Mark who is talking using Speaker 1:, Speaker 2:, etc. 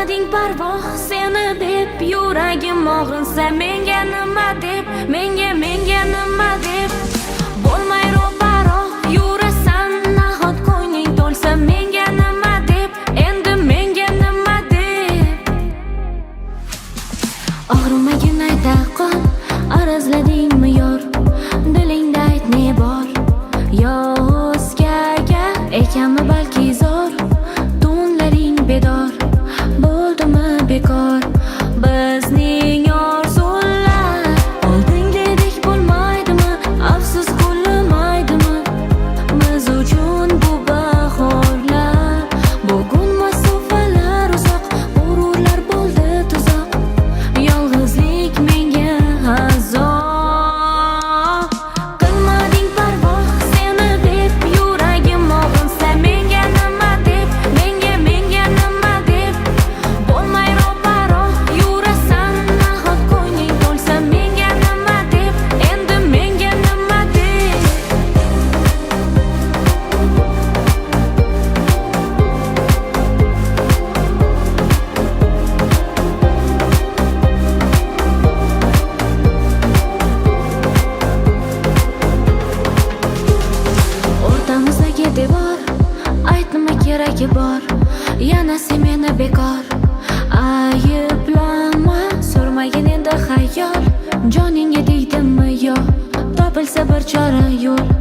Speaker 1: Qilmading parvo seni deb, yuragim og'rinsa menga nima deb, menga nima deb. Bo'lmay ro'paro yurasan, nahot ko'ngling to'lsa menga nima deb, endi menga nima deb. Og'rimagin ayta qol, arazladingmi yor, dilingda ayt ne bor. Yo o'zgaga ekanmi balki zo'r, tunlaring bedor bo'ldimi bekor. Bizning orzular oldingidek bo'lmaydimi, afsus qo'llimaydimi biz uchun bu bahorlar. Bugun masofalar uzoq, g'ururlar bo'ldi tuzoq, yolg'izlik menga azob. Qilmading parvo seni deb, yuragim og'rinsa menga nima deb, menga nima deb. Bo'lmay ro'paro yurasan, nahot ko'ngling to'lsa menga nima deb, endi menga nima deb. O'rtamizdagi devor, ayt nima keragi bor, yana sen meni bekor ayblama. So'rmagin endi xayol, joningga tegdimi yo, topilsa bir chora yo'l.